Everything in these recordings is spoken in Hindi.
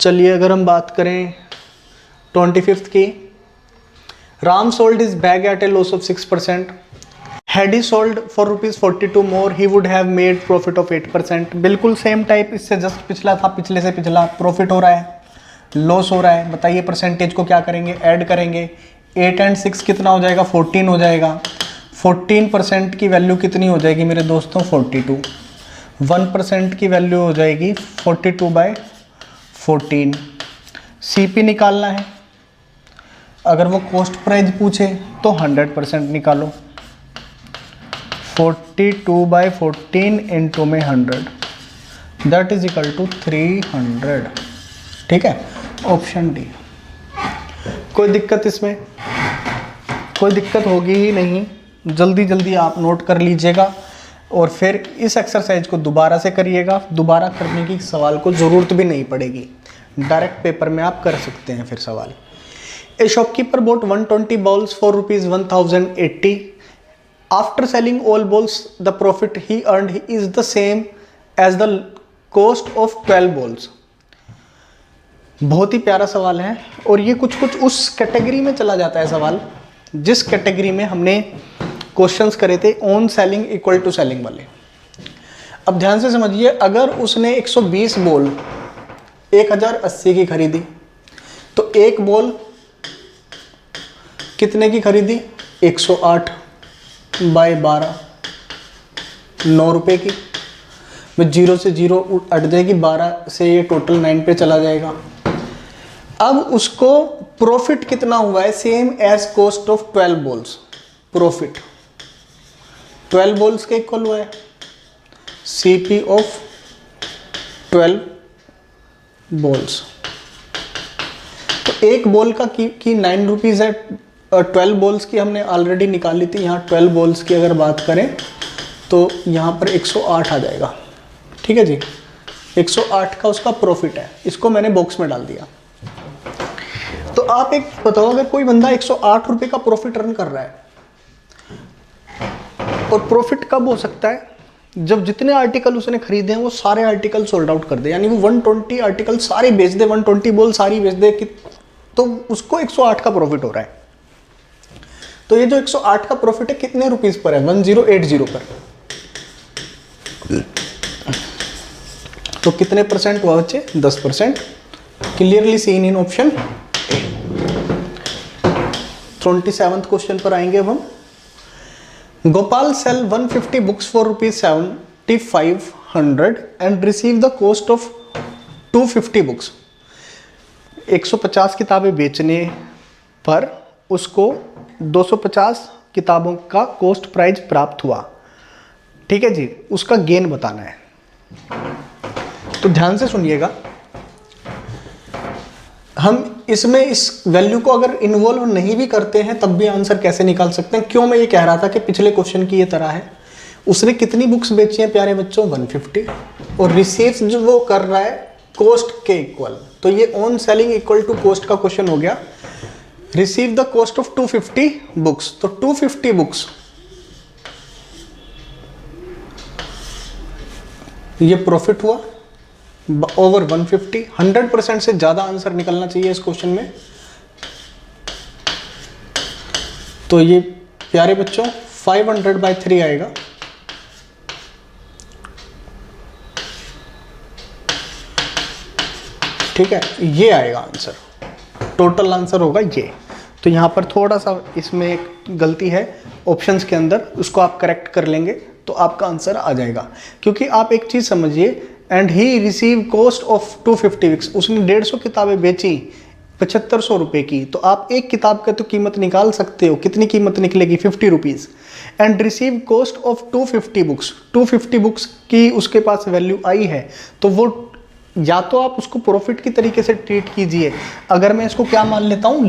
चलिए अगर हम बात करें 25th की, Ram sold his bag at a loss of 6%, had he sold for ₹42 more he would have made profit of 8%। बिल्कुल सेम टाइप, इससे जस्ट पिछला था, पिछले से पिछला। प्रॉफिट हो रहा है, लॉस हो रहा है, बताइए परसेंटेज को क्या करेंगे, ऐड करेंगे। 8 और 6 कितना हो जाएगा, 14 हो जाएगा। 14% की वैल्यू कितनी हो जाएगी मेरे दोस्तों, 42। 1% की वैल्यू हो जाएगी 42/14। CP निकालना है, अगर वो कॉस्ट प्राइस पूछे तो 100% निकालो। 42/14 इंटू में 100 दैट इज इक्वल टू 300। ठीक है, ऑप्शन डी। कोई दिक्कत इसमें, कोई दिक्कत होगी ही नहीं। जल्दी जल्दी आप नोट कर लीजिएगा और फिर इस एक्सरसाइज को दोबारा से करिएगा। दोबारा करने की सवाल को ज़रूरत भी नहीं पड़ेगी, डायरेक्ट पेपर में आप कर सकते हैं फिर सवाल। ए shopkeeper bot 120 balls for ₹1080. After selling all balls, the profit he earned is the same as the cost of 12 balls. बहुत ही प्यारा सवाल है और ये कुछ कुछ उस कैटेगरी में चला जाता है सवाल जिस कैटेगरी में हमने क्वेश्चंस करे थे on selling equal to selling वाले। अब ध्यान से समझिए, अगर उसने 120 बॉल 1080 की खरीदी तो एक बॉल कितने की खरीदी, 108/12, 9 रुपये की। में 0 से 0 अट जाएगी, 12 से ये टोटल 9 पे चला जाएगा। अब उसको प्रॉफिट कितना हुआ है, same as cost of 12 balls. Profit 12 balls के इक्वल हुआ है, CP ऑफ 12 बॉल्स। तो एक बॉल का की 9 रुपीज़ है, 12 बॉल्स की हमने ऑलरेडी निकाली थी। यहाँ 12 बॉल्स की अगर बात करें तो यहाँ पर 108 आ जाएगा। ठीक है जी, 108 का उसका प्रॉफिट है। इसको मैंने बॉक्स में डाल दिया। तो आप एक बताओ, अगर कोई बंदा 108 रुपये का प्रॉफिट अर्न कर रहा है, और प्रॉफिट कब हो सकता है, जब जितने आर्टिकल उसने खरीदे हैं वो सारे आर्टिकल सोल्ड आउट कर दे, यानी वो 120 आर्टिकल सारे बेच दे, 120 बॉल सारी बेच दे, तो उसको 108 का प्रॉफिट हो रहा है। तो ये जो 108 का प्रॉफिट है कितने रुपीस पर है, 1080 पर। तो कितने परसेंट हुआ बच्चे, 10%। Clearly seen in option. 27th question पर आएंगे अब हम। Gopal sell 150 books for ₹7500 and receive the cost of 250 books. 150 किताबें बेचने पर उसको 250 किताबों का कॉस्ट प्राइस प्राप्त हुआ। ठीक है जी, उसका गेन बताना है। तो ध्यान से सुनिएगा, हम इसमें इस वैल्यू को अगर इन्वॉल्व नहीं भी करते हैं तब भी आंसर कैसे निकाल सकते हैं। क्यों मैं ये कह रहा था कि पिछले क्वेश्चन की ये तरह है। उसने कितनी बुक्स बेची हैं प्यारे बच्चों, 150, और रिसीव जो वो कर रहा है कॉस्ट के इक्वल। तो ये on selling equal to cost का क्वेश्चन हो गया। Receive the cost of 250 books, तो 250 बुक्स ये प्रॉफिट हुआ ओवर 150। 100% से ज्यादा आंसर निकलना चाहिए इस क्वेश्चन में। तो ये प्यारे बच्चों 500/3 आएगा। ठीक है, ये आएगा आंसर, टोटल आंसर होगा ये। तो यहाँ पर थोड़ा सा इसमें एक गलती है ऑप्शंस के अंदर, उसको आप करेक्ट कर लेंगे तो आपका आंसर आ जाएगा। क्योंकि आप एक चीज़ समझिए, and he receive cost of 250 books, उसने 150 किताबें बेची 7500 रुपये की। तो आप एक किताब का तो कीमत निकाल सकते हो, कितनी कीमत निकलेगी, 50 rupees. And receive cost of 250 books, 250 books की उसके पास वैल्यू आई है। तो वो या तो आप उसको प्रॉफिट की तरीके से ट्रीट कीजिए। अगर मैं इसको क्या मान लेता हूँ,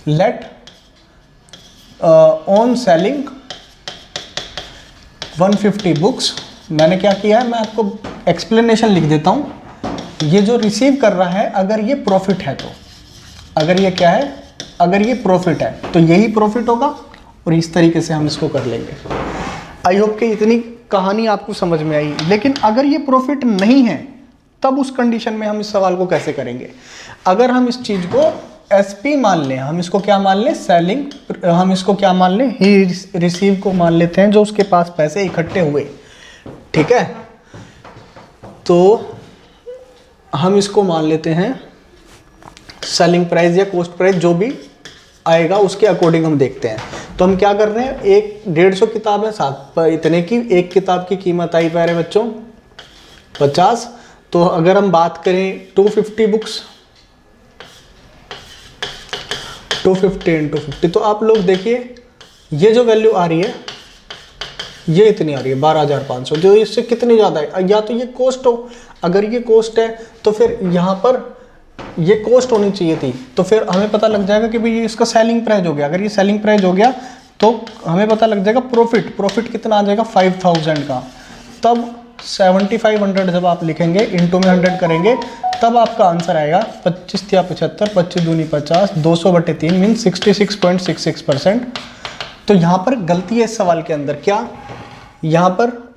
लेट ऑन सेलिंग 150 बुक्स, मैंने क्या किया है, मैं आपको एक्सप्लेनेशन लिख देता हूँ। ये जो रिसीव कर रहा है, अगर ये प्रॉफिट है तो, अगर ये क्या है, अगर ये प्रॉफिट है तो यही प्रॉफिट होगा, और इस तरीके से हम इसको कर लेंगे। आई होप कि इतनी कहानी आपको समझ में आई। लेकिन अगर ये प्रॉफिट नहीं है तब उस कंडीशन में हम इस सवाल को कैसे करेंगे? अगर हम इस चीज को एसपी मान लें, हम इसको क्या मान लें, सेलिंग, हम इसको क्या मान लें, ही रिसीव को मान लेते हैं, जो उसके पास पैसे इकट्ठे हुए, ठीक है। तो हम इसको मान लेते हैं सेलिंग प्राइस या कॉस्ट प्राइस, जो भी आएगा उसके अकॉर्डिंग हम देखते हैं। तो हम क्या कर रहे हैं, 150 किताब है, 7 इतने की एक किताब की कीमत आई प्यारे बच्चों 50। तो अगर हम बात करें 250 बुक्स, 250 × 50, तो आप लोग देखिए ये जो वैल्यू आ रही है ये इतनी आ रही है 12,500, जो इससे कितनी ज़्यादा है। या तो ये कॉस्ट हो, अगर ये कॉस्ट है तो फिर यहाँ पर ये कॉस्ट होनी चाहिए थी, तो फिर हमें पता लग जाएगा कि भाई ये इसका सेलिंग प्राइस हो गया। अगर ये सेलिंग प्राइस हो गया तो हमें पता लग जाएगा प्रॉफिट कितना आ जाएगा 5,000 का। तब 7,500 जब आप लिखेंगे, इंटू में 100 करेंगे, तब आपका आंसर आएगा 25 या 75, 25 दूनी 50, 200/3 मीन 66.66%। तो यहाँ पर गलती है इस सवाल के अंदर, क्या यहाँ पर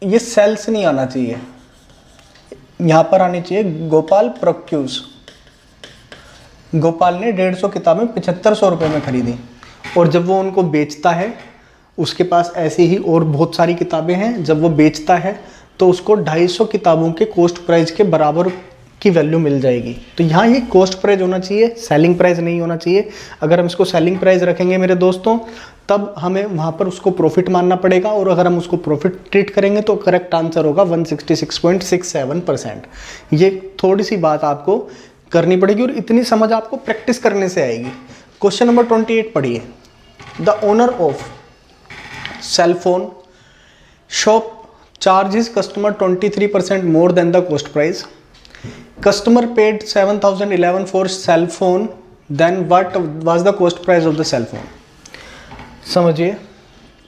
ये सेल्स नहीं आना चाहिए, यहाँ पर आनी चाहिए गोपाल प्रोक्यूज। गोपाल ने 150 किताबें 7500 रुपये में खरीदी, और जब वो उनको बेचता है, उसके पास ऐसी ही और बहुत सारी किताबें हैं, जब वो बेचता है तो उसको 250 किताबों के कॉस्ट प्राइस के बराबर की वैल्यू मिल जाएगी। तो यहाँ ये कॉस्ट प्राइस होना चाहिए, सेलिंग प्राइस नहीं होना चाहिए। अगर हम इसको सेलिंग प्राइस रखेंगे मेरे दोस्तों, तब हमें वहाँ पर उसको प्रॉफिट मानना पड़ेगा, और अगर हम उसको प्रॉफिट ट्रीट करेंगे तो करेक्ट आंसर होगा 166.67%। ये थोड़ी सी बात आपको करनी पड़ेगी, और इतनी समझ आपको प्रैक्टिस करने से आएगी। क्वेश्चन नंबर 28 पढ़िए। The owner of cell phone shop charges customer 23% more than the cost price. Customer paid 7,011 for cell phone. Then what was the cost price of the cell phone? समझिए,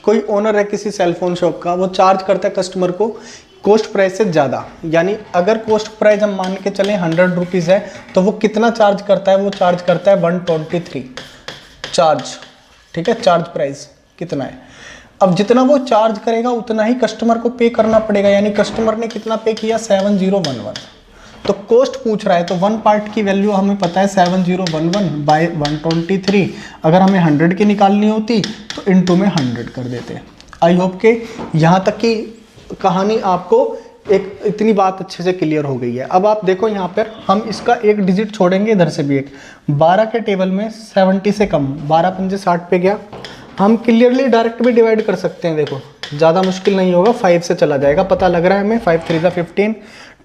कोई ओनर है किसी सेल फोन शॉप का, वो चार्ज करता है कस्टमर को कॉस्ट प्राइस से ज़्यादा। यानी अगर कॉस्ट प्राइस हम मान के चलें 100 रुपीज़ है, तो वो कितना चार्ज करता है, वो चार्ज करता है 123 चार्ज, ठीक है। चार्ज प्राइस कितना है, अब जितना वो चार्ज करेगा उतना ही कस्टमर को पे करना पड़ेगा। यानी कस्टमर ने कितना पे किया, 7011। तो कॉस्ट पूछ रहा है, तो 1 पार्ट की वैल्यू हमें पता है 7011 बाय 123। अगर हमें 100 की निकालनी होती तो इनटू में 100 कर देते। आई होप के यहाँ तक की कहानी आपको एक इतनी बात अच्छे से क्लियर हो गई है। अब आप देखो यहाँ पर हम इसका एक डिजिट छोड़ेंगे, इधर से भी एक 12 के टेबल में 70 से कम, 12 पंजे 60 पे गया। हम क्लियरली डायरेक्ट भी डिवाइड कर सकते हैं, देखो ज़्यादा मुश्किल नहीं होगा, 5 से चला जाएगा, पता लग रहा है हमें। 5 3 15,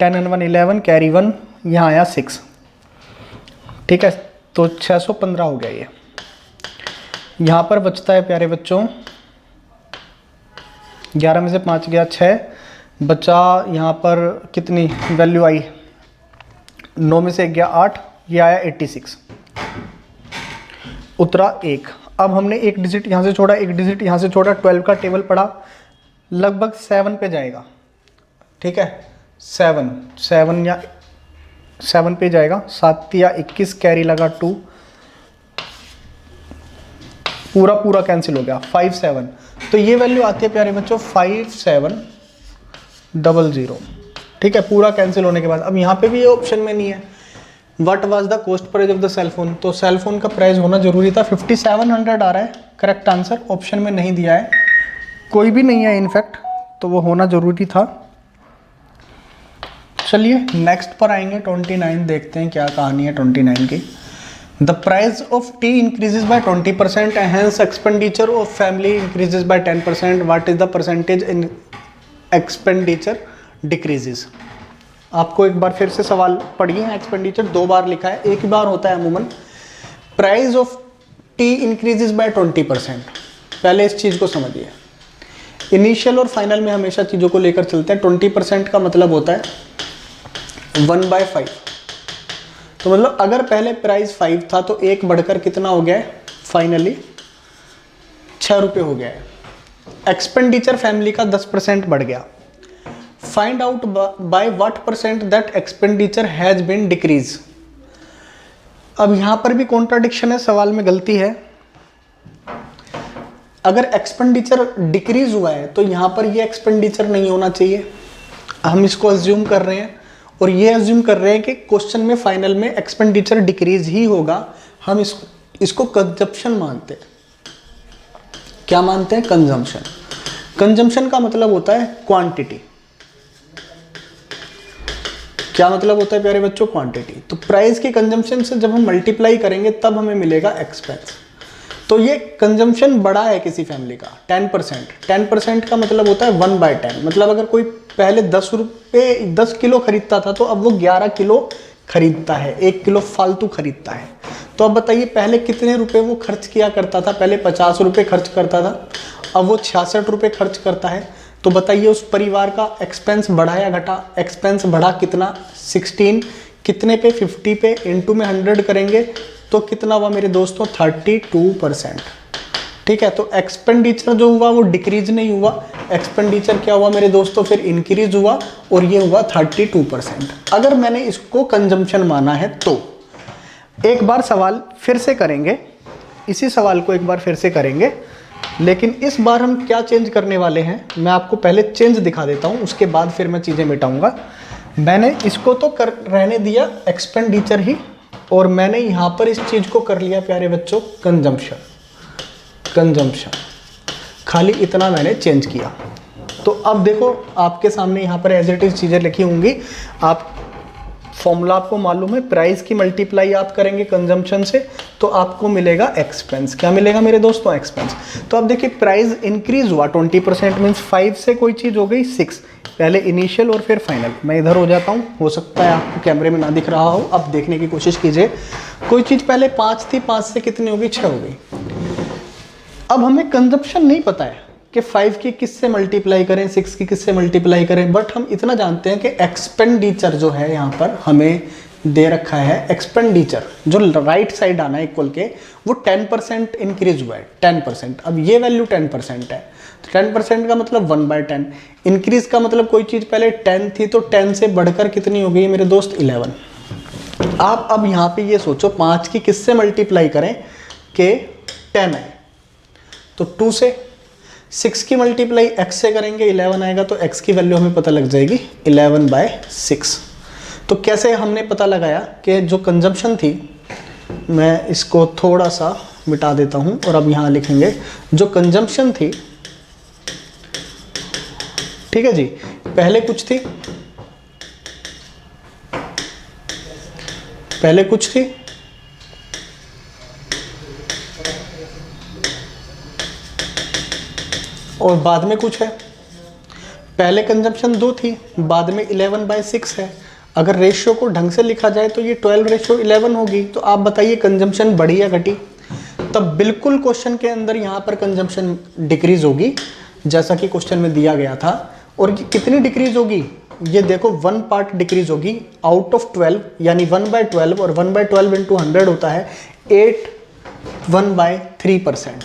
10 and 1 11, कैरी 1, यहाँ आया 6, ठीक है। तो 615 हो गया ये। यहाँ पर बचता है प्यारे बच्चों 11 में से 5 गया 6, बचा यहाँ पर कितनी वैल्यू आई, 9 में से 1 गया 8, ये आया 86, उतरा 1। अब हमने एक डिजिट यहाँ से छोड़ा, एक डिजिट यहाँ से छोड़ा, 12 का टेबल पड़ा, लगभग 7 पे जाएगा, ठीक है। 7 या 7 पे जाएगा, 7 या 21, कैरी लगा 2, पूरा कैंसिल हो गया, 57। तो ये वैल्यू आती है प्यारे बच्चों 5700, ठीक है। पूरा कैंसिल होने के बाद अब यहाँ पे भी ये ऑप्शन में नहीं है, what was the cost price of the cell phone. तो सेल फोन का प्राइस होना जरूरी था, 5700 आ रहा है करेक्ट आंसर, ऑप्शन में नहीं दिया है, कोई भी नहीं है इनफैक्ट, तो वो होना जरूरी था। चलिए नेक्स्ट पर आएंगे, 29 देखते हैं क्या कहानी है 29 की। The price of T increases by 20%, hence expenditure of family increases by 10%, what is the percentage in expenditure decreases. आपको एक बार फिर से सवाल पढ़िए, एक्सपेंडिचर 2 बार लिखा है, एक ही बार होता है अमूमन। Price of T increases by 20%, पहले इस चीज़ को समझिए। इनिशियल और फाइनल में हमेशा चीज़ों को लेकर चलते हैं। 20% का मतलब होता है 1/5। तो मतलब अगर पहले प्राइस 5 था तो 1 बढ़कर कितना हो गया है, फाइनली 6 रुपये हो गया है। एक्सपेंडिचर फैमिली का 10% बढ़ गया। Find out by what percent that expenditure has been decrease. अब यहां पर भी कॉन्ट्राडिक्शन है, सवाल में गलती है। अगर एक्सपेंडिचर डिक्रीज हुआ है तो यहां पर ये एक्सपेंडिचर नहीं होना चाहिए, हम इसको अज्यूम कर रहे हैं, और ये अज्यूम कर रहे हैं कि क्वेश्चन में फाइनल में एक्सपेंडिचर डिक्रीज ही होगा, हम इसको कंजप्शन मानते हैं। क्या मानते हैं? कंजम्पशन। कंजम्पशन का मतलब होता है क्वांटिटी। क्या मतलब होता है प्यारे बच्चों? क्वांटिटी। तो प्राइस की कंजम्पशन से जब हम मल्टीप्लाई करेंगे तब हमें मिलेगा एक्सपेंस। तो ये कंजम्पशन बढ़ा है किसी फैमिली का 10%। 10% का मतलब होता है 1/10। मतलब अगर कोई पहले 10 किलो खरीदता था तो अब वो 11 किलो खरीदता है, 1 किलो फालतू खरीदता है। तो अब बताइए पहले कितने रुपए वो खर्च किया करता था? पहले 50 रुपये खर्च करता था, अब वो 66 रुपये खर्च करता है। तो बताइए उस परिवार का एक्सपेंस बढ़ा या घटा? एक्सपेंस बढ़ा कितना? 16 कितने पे? 50 पे, इंटू में 100 करेंगे तो कितना हुआ मेरे दोस्तों? 32%। ठीक है, तो एक्सपेंडिचर जो हुआ वो डिक्रीज नहीं हुआ, एक्सपेंडिचर क्या हुआ मेरे दोस्तों? फिर इंक्रीज हुआ और ये हुआ 32%। अगर मैंने इसको कंजम्पशन माना है तो एक बार सवाल फिर से करेंगे, इसी सवाल को एक बार फिर से करेंगे, लेकिन इस बार हम क्या चेंज करने वाले हैं मैं आपको पहले चेंज दिखा देता हूं, उसके बाद फिर मैं चीज़ें मिटाऊंगा। मैंने इसको तो कर रहने दिया एक्सपेंडिचर ही, और मैंने यहाँ पर इस चीज़ को कर लिया प्यारे बच्चों कंजम्पशन। कंजम्पशन खाली इतना मैंने चेंज किया। तो अब देखो आपके सामने यहाँ पर एज इट इज चीज़ें लिखी होंगी। आप फॉर्मूला आपको मालूम है, प्राइस की मल्टीप्लाई आप करेंगे कंजम्पशन से तो आपको मिलेगा एक्सपेंस। क्या मिलेगा मेरे दोस्तों? एक्सपेंस। तो अब देखिए प्राइस इंक्रीज हुआ 20%, मीन्स 5 से कोई चीज़ हो गई 6। पहले इनिशियल और फिर फाइनल। मैं इधर हो जाता हूँ, हो सकता है आपको कैमरे में ना दिख रहा हो, अब देखने की कोशिश कीजिए। कोई चीज़ पहले 5 थी, 5 से कितनी हो गई? 6 हो गई। अब हमें कंजप्शन नहीं पता है कि 5 की किससे मल्टीप्लाई करें, 6 की किससे मल्टीप्लाई करें, बट हम इतना जानते हैं कि एक्सपेंडिचर जो है यहाँ पर हमें दे रखा है। एक्सपेंडिचर जो राइट साइड आना है इक्वल के, वो 10% इंक्रीज हुआ है, 10%। अब ये वैल्यू 10% है, तो 10% का मतलब 1/10। इंक्रीज का मतलब कोई चीज़ पहले 10 थी तो 10 से बढ़कर कितनी हो गई मेरे दोस्त? 11। आप अब यहाँ पे ये सोचो 5 की किससे मल्टीप्लाई करें कि 10 है, तो 2 से। 6 की मल्टीप्लाई x से करेंगे 11 आएगा, तो x की वैल्यू हमें पता लग जाएगी 11/6। तो कैसे हमने पता लगाया कि जो कंजम्पशन थी, मैं इसको थोड़ा सा मिटा देता हूं और अब यहां लिखेंगे जो कंजम्पशन थी। ठीक है जी, पहले कुछ थी, पहले कुछ थी, और बाद में कुछ है। पहले कंजम्पशन 2 थी, बाद में 11/6 है। अगर रेशियो को ढंग से लिखा जाए तो ये 12:11 होगी। तो आप बताइए कंजम्पशन बढ़ी या घटी? तब बिल्कुल क्वेश्चन के अंदर यहाँ पर कंजम्पशन डिक्रीज होगी, जैसा कि क्वेश्चन में दिया गया था। और कितनी डिक्रीज होगी? ये देखो 1 पार्ट डिक्रीज होगी आउट ऑफ 12, यानी 1/12, और 1/12 इंटू 100 होता है 8, 1/3%।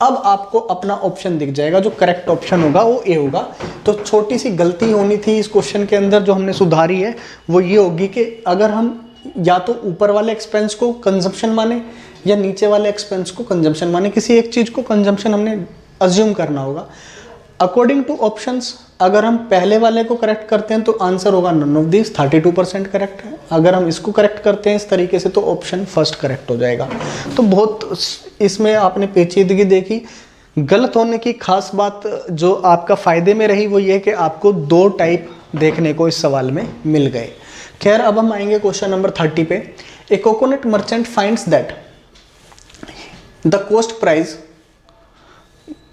अब आपको अपना ऑप्शन दिख जाएगा, जो करेक्ट ऑप्शन होगा वो ए होगा। तो छोटी सी गलती होनी थी इस क्वेश्चन के अंदर जो हमने सुधारी है, वो ये होगी कि अगर हम या तो ऊपर वाले एक्सपेंस को कंजम्पशन माने या नीचे वाले एक्सपेंस को कंजम्पशन माने, किसी एक चीज़ को कंजम्पशन हमने अज्यूम करना होगा। अकॉर्डिंग टू ऑप्शंस अगर हम पहले वाले को करेक्ट करते हैं तो आंसर होगा नन ऑफ दिस, 32% करेक्ट है। अगर हम इसको करेक्ट करते हैं इस तरीके से तो ऑप्शन फर्स्ट करेक्ट हो जाएगा। तो बहुत इसमें आपने पेचीदगी देखी। गलत होने की खास बात जो आपका फ़ायदे में रही वो ये कि आपको 2 टाइप देखने को इस सवाल में मिल गए। खैर अब हम आएंगे क्वेश्चन नंबर 30 पे। A coconut merchant finds that the cost price,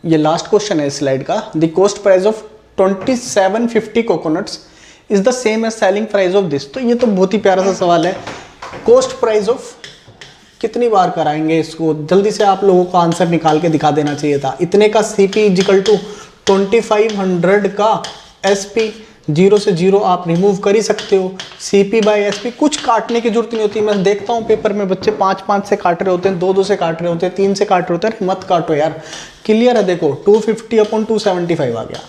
ये लास्ट क्वेश्चन है इस स्लाइड का, the cost price of 2750 coconuts is the same as selling price of this. तो ये तो बहुत ही प्यारा सा सवाल है। कॉस्ट प्राइस ऑफ, कितनी बार कराएंगे इसको, जल्दी से आप लोगों को आंसर निकाल के दिखा देना चाहिए था। इतने का CP इक्वल टू 2500 का SP, 0 से 0 आप रिमूव कर ही सकते हो। CP/SP कुछ काटने की जरूरत नहीं होती। मैं देखता हूँ पेपर में बच्चे 5-5 से काट रहे होते हैं, 2-2 से काट रहे होते हैं, 3 से काट रहे होते हैं। मत काटो यार, क्लियर है। देखो 250/275 आ गया।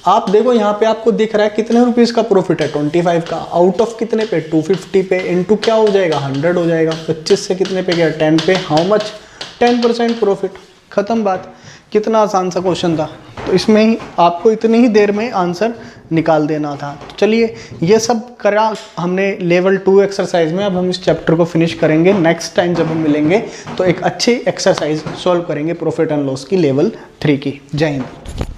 आप देखो यहाँ पे आपको दिख रहा है कितने रुपीज़ का प्रॉफिट है, 25 का, आउट ऑफ कितने पे, 250 पे, इनटू क्या हो जाएगा, 100 हो जाएगा। 25 से कितने पे गया, 10 पे, हाउ मच, 10% प्रॉफिट, खत्म बात। कितना आसान सा क्वेश्चन था। तो इसमें ही आपको इतनी ही देर में आंसर निकाल देना था। तो चलिए ये सब करा हमने लेवल 2 एक्सरसाइज में। अब हम इस चैप्टर को फिनिश करेंगे। नेक्स्ट टाइम जब हम मिलेंगे तो एक अच्छी एक्सरसाइज सॉल्व करेंगे प्रॉफिट एंड लॉस की लेवल 3 की। जय हिंद।